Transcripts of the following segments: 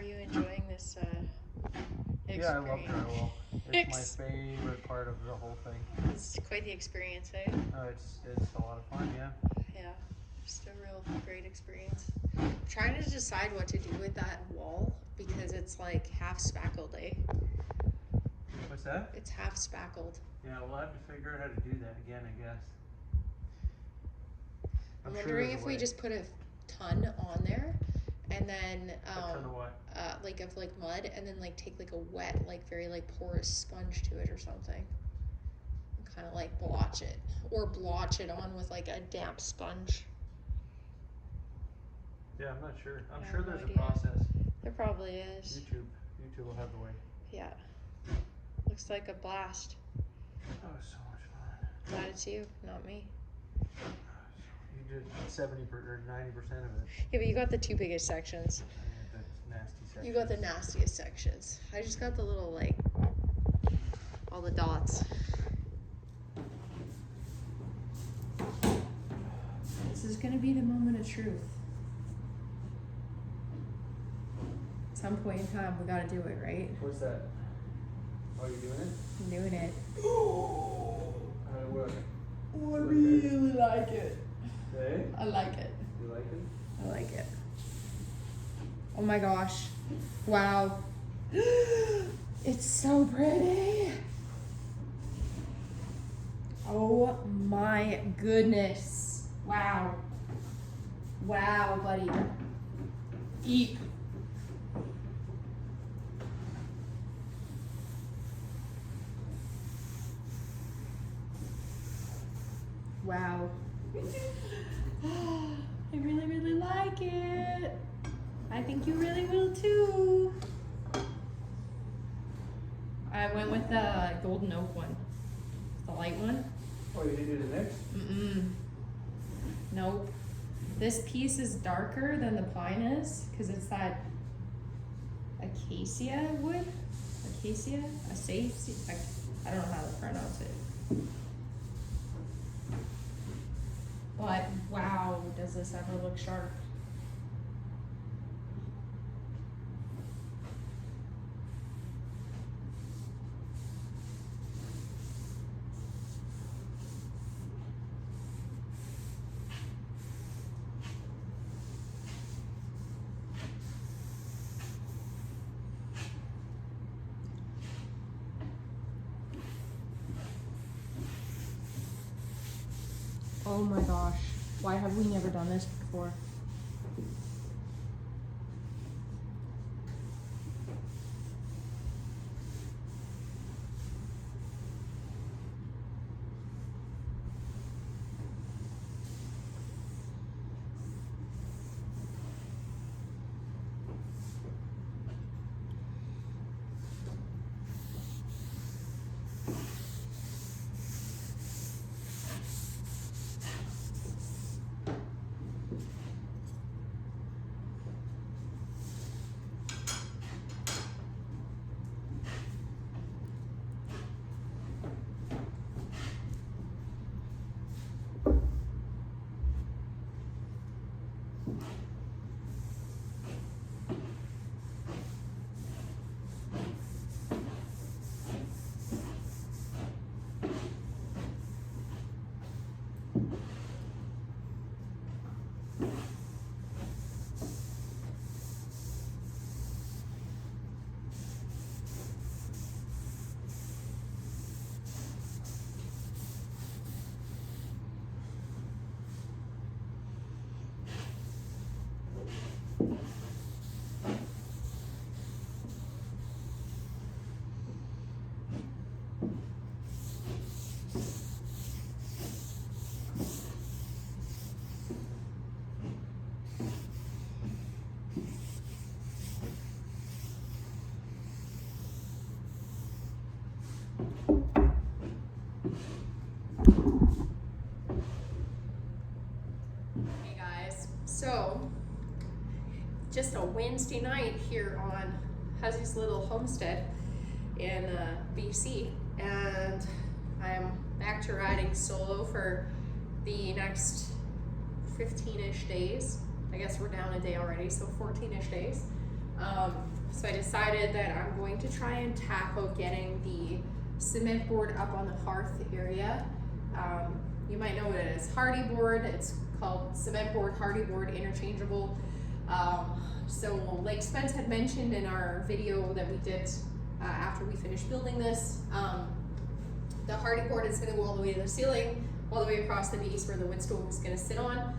Are you enjoying this experience? Yeah, I love drywall. It's my favorite part of the whole thing. It's quite the experience, eh? It's a lot of fun, yeah. Yeah, just a real great experience. I'm trying to decide what to do with that wall because it's like half spackled, eh? What's that? It's half spackled. Yeah, we'll have to figure out how to do that again, I guess. I'm wondering if we just put a ton on there and then a ton of what? like of like mud and then like take like a wet, like very like porous sponge to it or something. And kind of like blotch it. Or blotch it on with like a damp sponge. Yeah, I'm not sure. I'm I sure have no there's idea. a process. There probably is. YouTube will have the way. Yeah. Looks like a blast. Oh, so much fun. Glad it's you, not me. You did 70 or 90% of it. Yeah, but you got the two biggest sections. I got the nasty sections. You got the nastiest sections. I just got the little like all the dots. This is gonna be the moment of truth. At some point in time, we gotta do it, right? What's that? Oh, you doing it? I'm doing it. What? I really like it. Hey? I like it. You like it? I like it. Oh my gosh. Wow. It's so pretty. Oh my goodness. Wow. Wow, buddy. Eat. Wow. I really, really like it. I think you really will too. I went with the golden oak one. The light one. Oh, you didn't do the next? Nope. This piece is darker than the pine is because it's that acacia wood. Acacia? Acacia? I don't know how to pronounce it. But wow, does this ever look sharp? Oh my gosh, why have we never done this before? Hey guys, so just a Wednesday night here on Huzzy's little homestead in BC, and I'm back to riding solo for the next 15-ish days. I guess we're down a day already, so 14-ish days. So I decided that I'm going to try and tackle getting the cement board up on the hearth area. You might know it as hearty board. It's called cement board, hearty board, interchangeable. So like Spence had mentioned in our video that we did after we finished building this, the hearty board is going to go all the way to the ceiling, all the way across the base where the wood stove is going to sit on.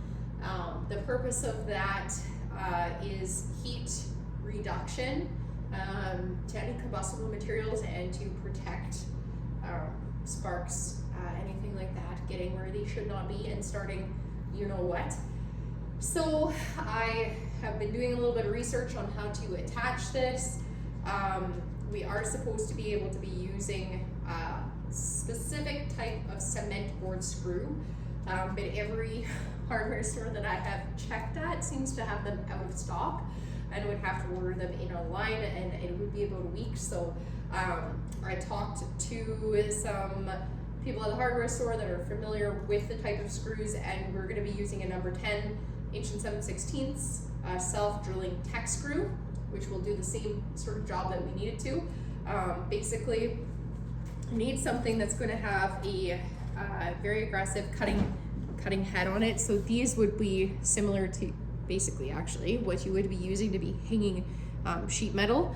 The purpose of that is heat reduction to any combustible materials and to protect sparks, anything like that, getting where they should not be and starting you know what. So I have been doing a little bit of research on how to attach this. We are supposed to be able to be using a specific type of cement board screw, but every hardware store that I have checked at seems to have them out of stock and would have to order them in online, and it would be about a week. So I talked to some people at the hardware store that are familiar with the type of screws, and we're going to be using a number 10 inch and 7/16 self-drilling tech screw, which will do the same sort of job that we need it to. Basically, we need something that's going to have a very aggressive cutting head on it. So these would be similar to basically actually what you would be using to be hanging sheet metal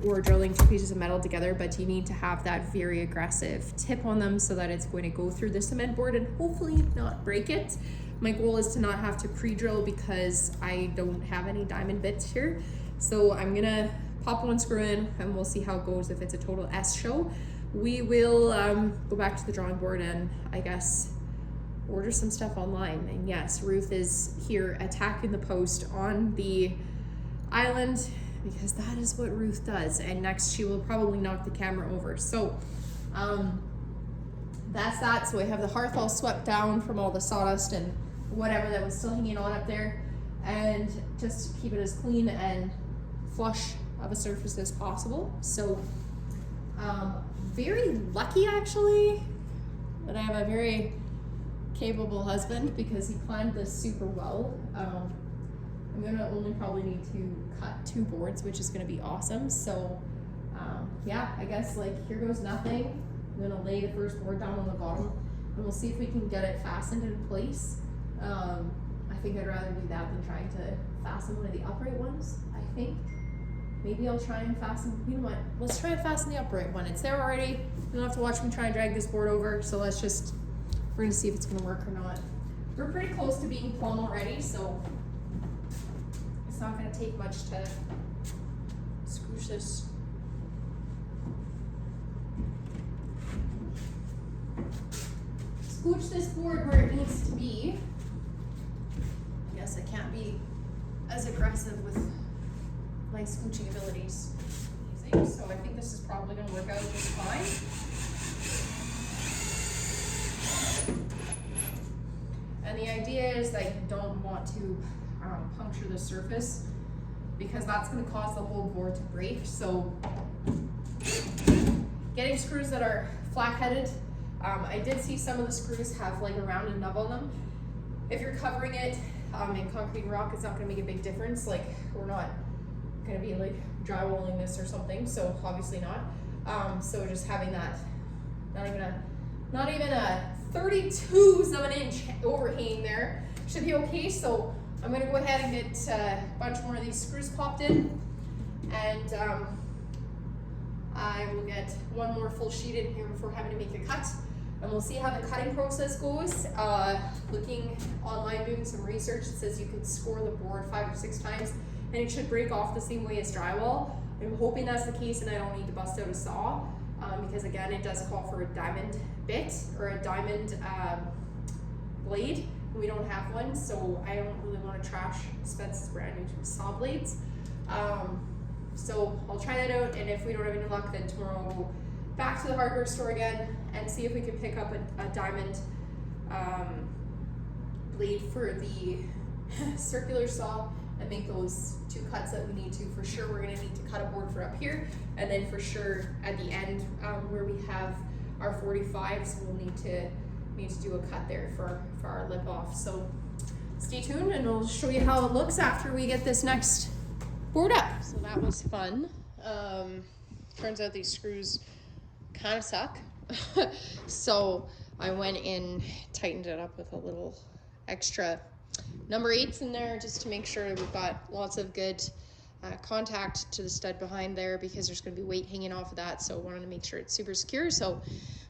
or drilling two pieces of metal together, but you need to have that very aggressive tip on them so that it's going to go through the cement board and hopefully not break it. My goal is to not have to pre-drill because I don't have any diamond bits here. So I'm gonna pop one screw in and we'll see how it goes. If it's a total S show, we will go back to the drawing board and I guess order some stuff online. And yes, Ruth is here attacking the post on the island because that is what Ruth does. And next she will probably knock the camera over. So that's that. So I have the hearth all swept down from all the sawdust and whatever that was still hanging on up there, and just keep it as clean and flush of a surface as possible. So very lucky actually that I have a very capable husband because he planned this super well. I'm gonna only probably need to cut 2 boards, which is gonna be awesome. So yeah, I guess like here goes nothing. I'm gonna lay the first board down on the bottom and we'll see if we can get it fastened in place. I think I'd rather do that than trying to fasten one of the upright ones. I think maybe I'll try and fasten, you know what, let's try and fasten the upright one. It's there already. You don't have to watch me try and drag this board over, so let's just, we're gonna see if it's gonna work or not. We're pretty close to being plumb already, so it's not gonna take much to scoosh this. Scooch this board where it needs to be. Yes, I can't be as aggressive with my scooching abilities. So I think this is probably going to work out just fine. And the idea is that you don't want to puncture the surface because that's going to cause the whole board to break. So getting screws that are flat-headed, I did see some of the screws have like a rounded nub on them. If you're covering it in concrete and rock, it's not going to make a big difference. Like we're not going to be like drywalling this or something, so obviously not. So just having that, not even a 32s of an inch overhang there should be okay. So I'm going to go ahead and get a bunch more of these screws popped in, and I will get one more full sheet in here before having to make a cut. And we'll see how the cutting process goes. Looking online, doing some research, it says you can score the board 5 or 6 times and it should break off the same way as drywall. I'm hoping that's the case and I don't need to bust out a saw because again, it does call for a diamond bit or a diamond blade. We don't have one, so I don't really want to trash Spence's brand new saw blades. So I'll try that out, and if we don't have any luck, then tomorrow I'll go back to the hardware store again and see if we can pick up a diamond blade for the circular saw and make those 2 cuts that we need to. For sure we're going to need to cut a board for up here, and then for sure at the end where we have our 45s, we'll need to do a cut there for our lip off. So stay tuned and we'll show you how it looks after we get this next board up. So that was fun. Turns out these screws kind of suck. So I went and tightened it up with a little extra number 8s in there just to make sure we've got lots of good contact to the stud behind there, because there's going to be weight hanging off of that. So I wanted to make sure it's super secure. So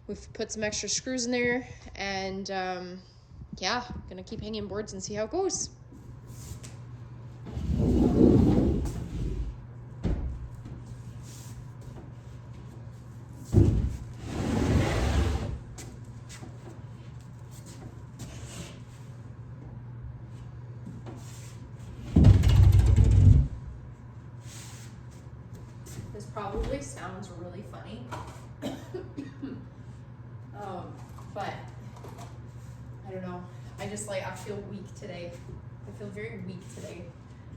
we've put some extra screws in there, and yeah, gonna keep hanging boards and see how it goes. This probably sounds really funny. But I don't know. I feel weak today. I feel very weak today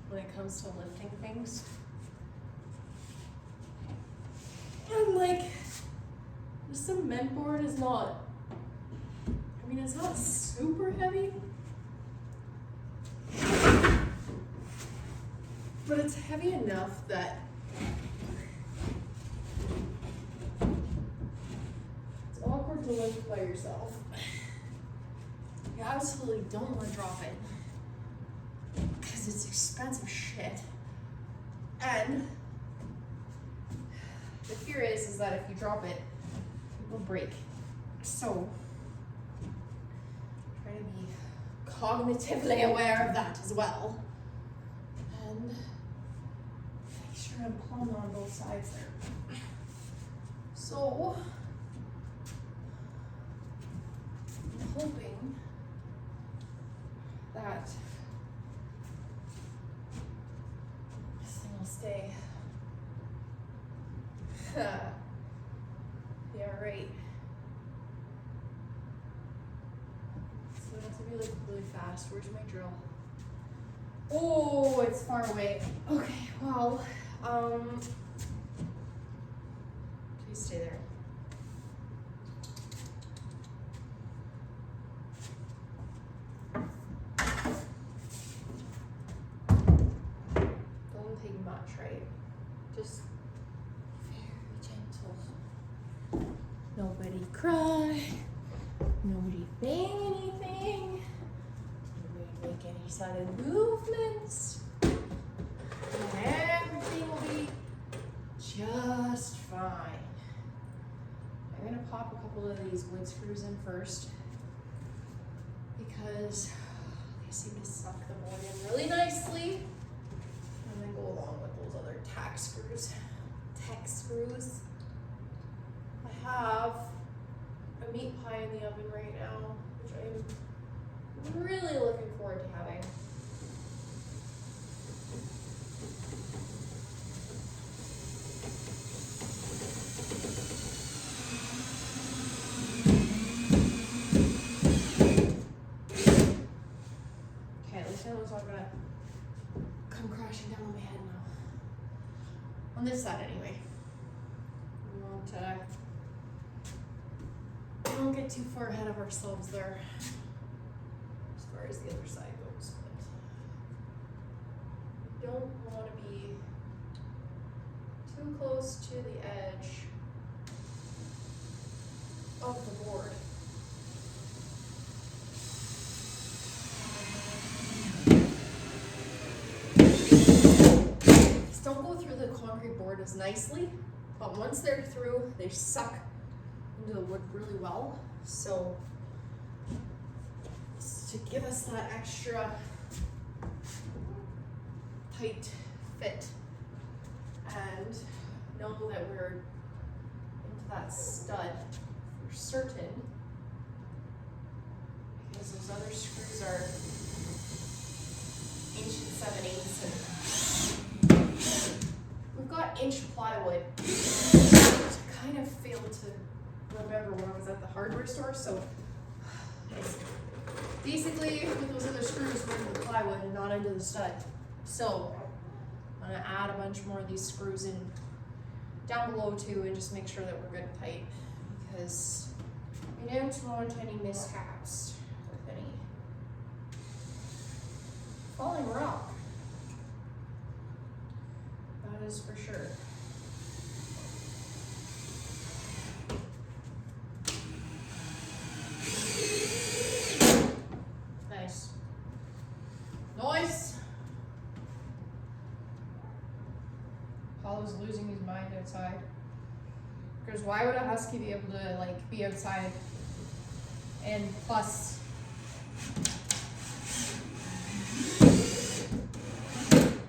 when it comes to lifting things. And like, the cement board is not, I mean, it's not super heavy, but it's heavy enough that it's awkward to lift by yourself. You absolutely don't want to drop it because it's expensive shit. And the fear is that if you drop it, it will break. So try to be cognitively aware of that as well. And make sure I'm palming on both sides there. So I'm hoping that this thing will stay. Yeah, right. So it has to be like really fast. Where's my drill? Oh, it's far away. Okay, well, please stay there. Don't take much, right? Just very gentle. Nobody cry. Nobody bang anything. Nobody make any sudden movements. And everything will be just fine. I'm gonna pop a couple of these wood screws in first because they seem to suck the board in really nicely. And then go along with those other tack screws. I have a meat pie in the oven right now, which I'm really looking forward to having. Okay, at least I know it's not gonna come crashing down on my head now. On this side anyway. We won't get too far ahead of ourselves there as far as the other side goes, but we don't want to be too close to the edge of the board. Just don't go through the concrete board as nicely, but once they're through, they suck into the wood really well. So to give us that extra tight fit and know that we're into that stud for certain, because those other screws are inch and 7/8, and we've got inch plywood. I kind of failed to remember when I was at the hardware store, so it's basically with those other screws we're into the plywood and not into the stud. So I'm gonna add a bunch more of these screws in down below too, and just make sure that we're good and tight, because we don't want any mishaps with any falling rock. is for sure. Nice. Noise. Apollo's losing his mind outside. Because why would a husky be able to like be outside and plus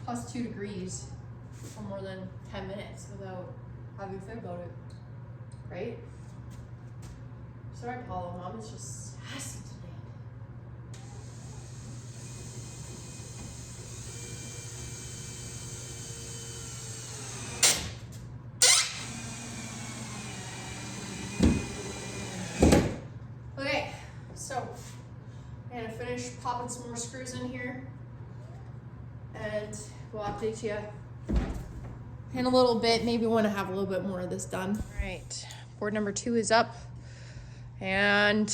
+2 degrees for more than 10 minutes without having to think about it, right? Sorry, Apollo, Mom is just sassy today. Okay, so I'm gonna finish popping some more screws in here, and we'll update you in a little bit. Maybe want to have a little bit more of this done. All right, board number 2 is up, and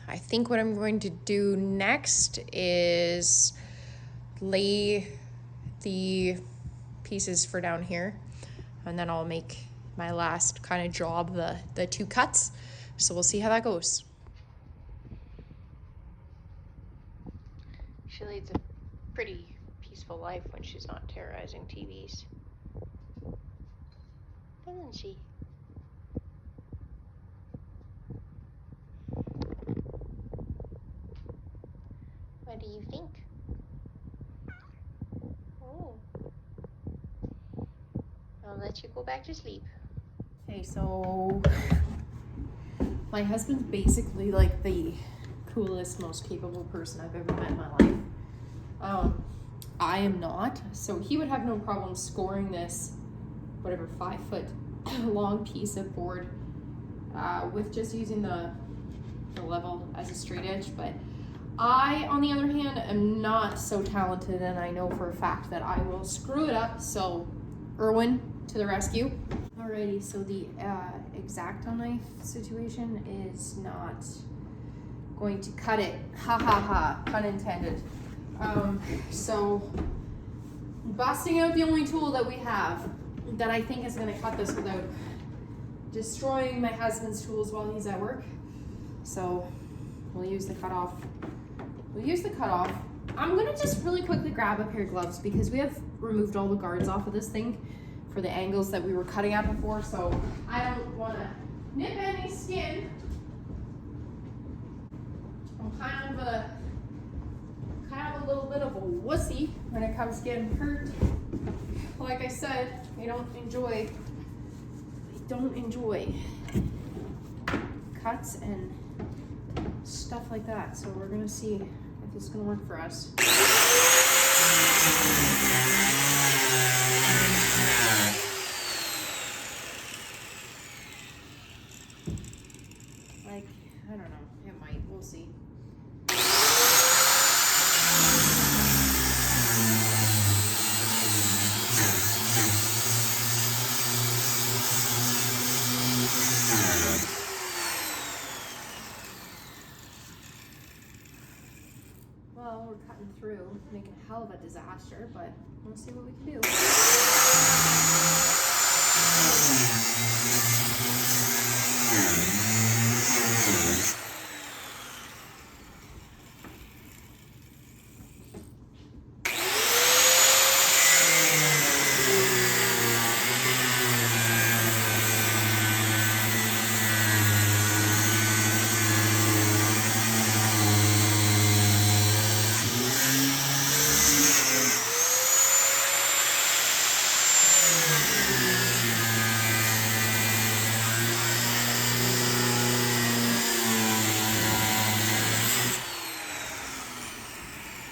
I think what I'm going to do next is lay the pieces for down here, and then I'll make my last kind of job, the 2 cuts. So we'll see how that goes. She leads a pretty peaceful life when she's not terrorizing TVs. Doesn't she? What do you think? Oh. I'll let you go back to sleep. Okay, so my husband's basically like the coolest, most capable person I've ever met in my life. I am not, so he would have no problem scoring this, whatever, 5-foot long piece of board with just using the level as a straight edge. But I, on the other hand, am not so talented, and I know for a fact that I will screw it up. So Erwin to the rescue. Alrighty, so the X-Acto knife situation is not going to cut it. Ha ha ha, pun intended. So busting out the only tool that we have that I think is going to cut this without destroying my husband's tools while he's at work. So we'll use the cutoff. I'm going to just really quickly grab a pair of gloves because we have removed all the guards off of this thing for the angles that we were cutting at before, so I don't want to nip any skin. I'm kind of a little bit of a wussy when it comes to getting hurt. Like I said, I don't enjoy cuts and stuff like that. So we're gonna see if it's gonna work for us. Like, I don't know, it might, we'll see. Well, we're cutting through, making a hell of a disaster, but we'll see what we can do.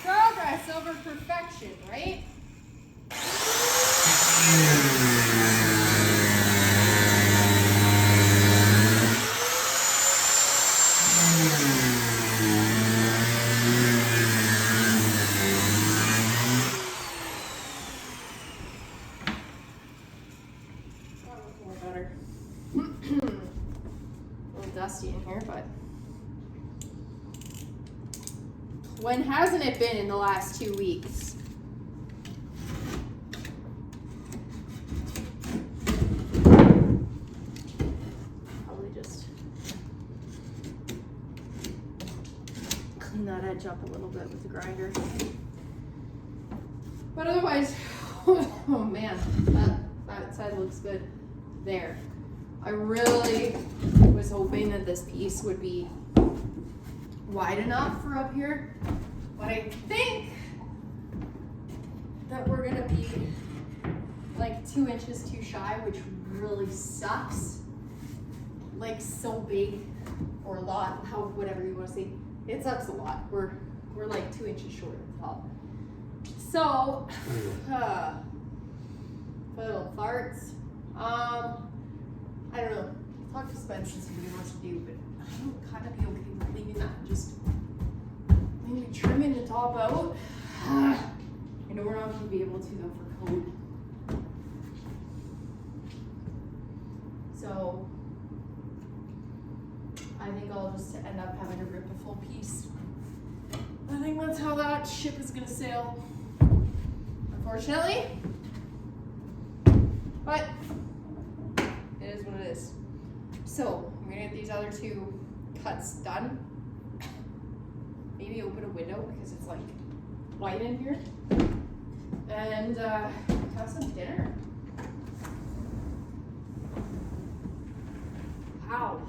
Progress over perfection, right? A little better. A little dusty in here, but when hasn't it been in the last 2 weeks? edge up a little bit with the grinder. But otherwise, oh man, that side looks good there. I really was hoping that this piece would be wide enough for up here, but I think that we're gonna be like 2 inches too shy, which really sucks. Like so big or a lot, whatever you want to say. It sucks a lot. We're like 2 inches short of the top. So, little farts. I don't know. Talk to Spencer and see what he wants to do, but I'm kind of be okay with leaving that and just maybe trimming the top out. I know we're not going to be able to though for code. So, I think I'll just end up having to rip a full piece. I think that's how that ship is going to sail, unfortunately. But it is what it is. So I'm gonna get these other 2 cuts done. Maybe open a window because it's like light in here. And have some dinner. Wow.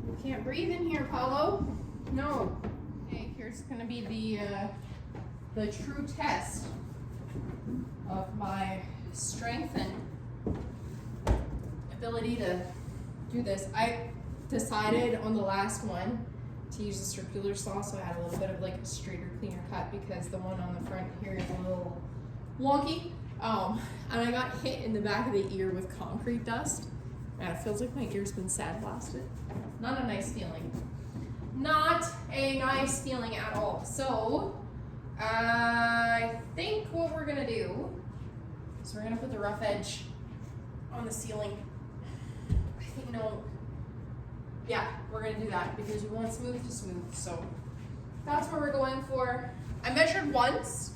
You can't breathe in here, Paulo. No. Okay, here's gonna be the true test of my strength and ability to do this. I decided on the last one to use a circular saw, so I had a little bit of like a straighter, cleaner cut because the one on the front here is a little wonky. And I got hit in the back of the ear with concrete dust. And it feels like my ear's been sandblasted. Not a nice feeling. Not a nice feeling at all. So, I think what we're gonna do is we're gonna put the rough edge on the ceiling. I think, no, yeah, we're gonna do that because we want smooth to smooth. So, that's what we're going for. I measured once,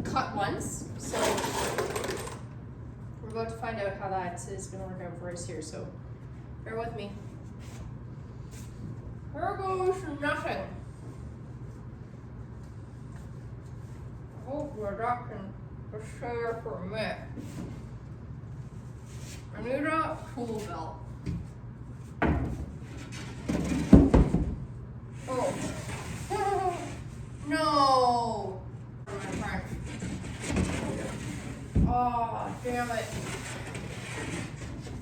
cut once, so we're about to find out how that is gonna work out for us here, so bear with me. There goes nothing. Hopefully that can just stay there for a minute. I need a tool belt. Oh. No. Oh, damn it.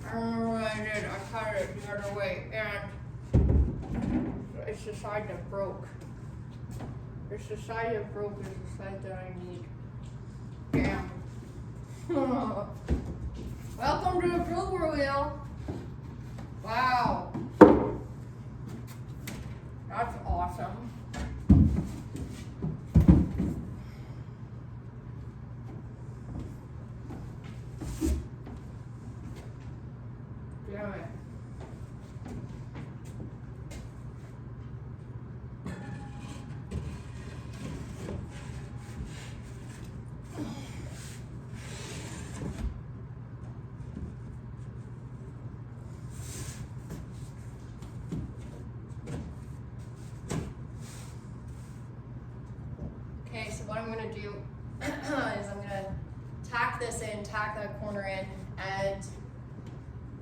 I remember what I did. I cut it the other way and it's the side that broke. It's the side that broke is the side that I need. Damn. Welcome to the blooper wheel. Wow. That's awesome. Damn it. Okay, so what I'm gonna do is I'm gonna tack this in, tack that corner in, and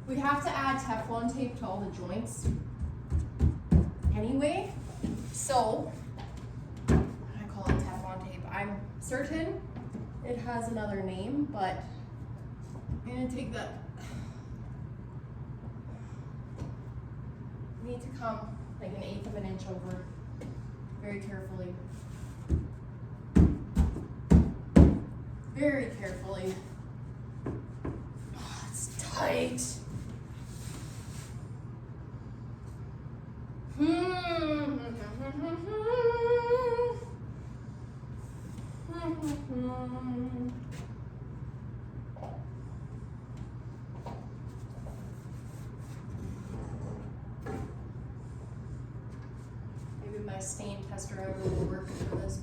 we have to add Teflon tape to all the joints anyway. So, I call it Teflon tape. I'm certain it has another name, but I'm gonna take that. You need to come like 1/8 of an inch over very carefully. Very carefully. Oh, it's tight. Maybe my stain tester will work for this.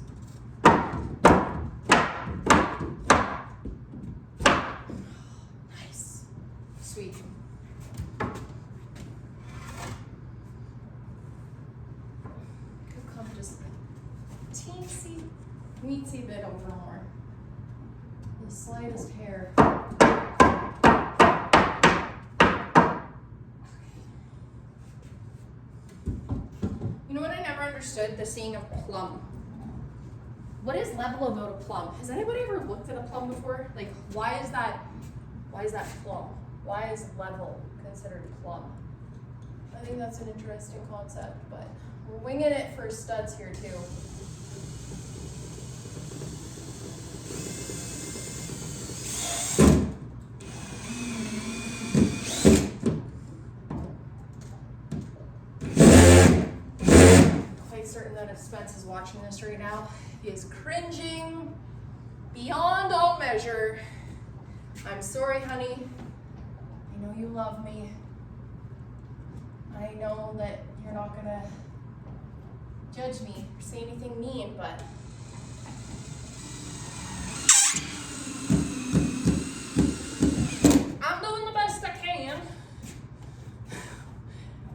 Weensy bit over more. The slightest hair. You know what I never understood? The saying of plum. What is level about a plum? Has anybody ever looked at a plum before? Like, why is that plum? Why is level considered plum? I think that's an interesting concept, but we're winging it for studs here too. Quite certain that if Spence is watching this right now, he is cringing beyond all measure. I'm sorry, honey. I know you love me. I know that you're not gonna judge me or say anything mean, but I'm doing the best I can.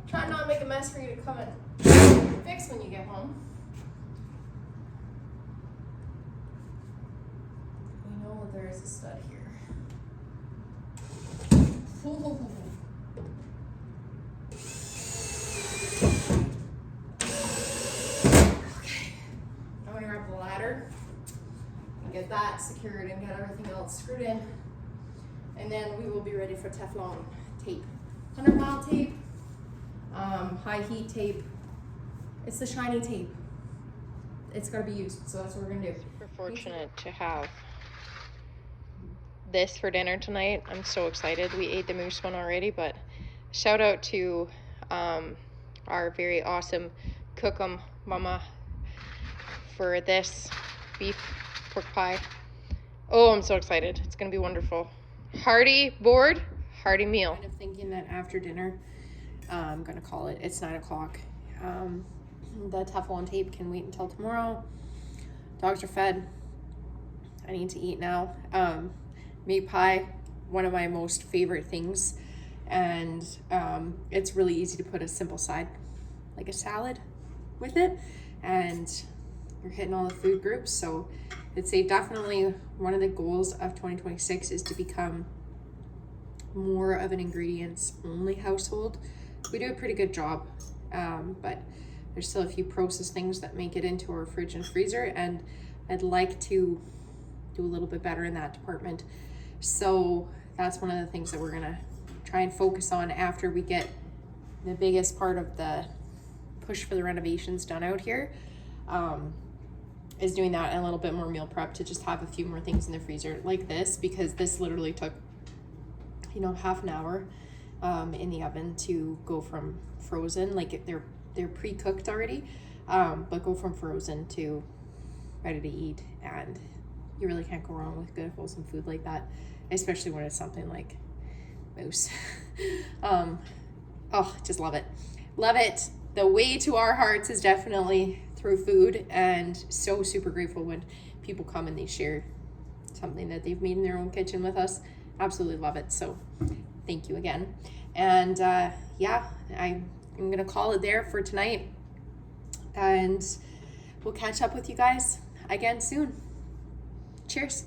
Try not to make a mess for you to come and fix when you get home. We know there is a stud here. Ooh. I'm gonna grab the ladder and get that secured and get everything else screwed in. And then we will be ready for Teflon tape. 100 mile tape, high heat tape. It's the shiny tape. It's gotta be used, so that's what we're gonna do. We're fortunate to have this for dinner tonight. I'm so excited. We ate the moose one already, but shout out to our very awesome cookum mama for this beef pork pie. Oh, I'm so excited. It's gonna be wonderful. Hearty board, hearty meal. Kind of thinking that after dinner, I'm gonna call it. It's 9 o'clock. The Teflon tape can wait until tomorrow. Dogs are fed. I need to eat now. Meat pie, one of my most favorite things, and it's really easy to put a simple side, like a salad, with it, and you're hitting all the food groups. So it's definitely one of the goals of 2026 is to become more of an ingredients only household. We do a pretty good job, but there's still a few processed things that make it into our fridge and freezer, and I'd like to do a little bit better in that department. So that's one of the things that we're gonna try and focus on after we get the biggest part of the push for the renovations done out here, is doing that and a little bit more meal prep to just have a few more things in the freezer like this, because this literally took, half an hour in the oven to go from frozen, like they're pre-cooked already, but go from frozen to ready to eat, and you really can't go wrong with good wholesome food like that, especially when it's something like moose. Just love it. Love it. The way to our hearts is definitely through food, and so super grateful when people come and they share something that they've made in their own kitchen with us. Absolutely love it. So thank you again. And I'm gonna call it there for tonight, and we'll catch up with you guys again soon. Cheers.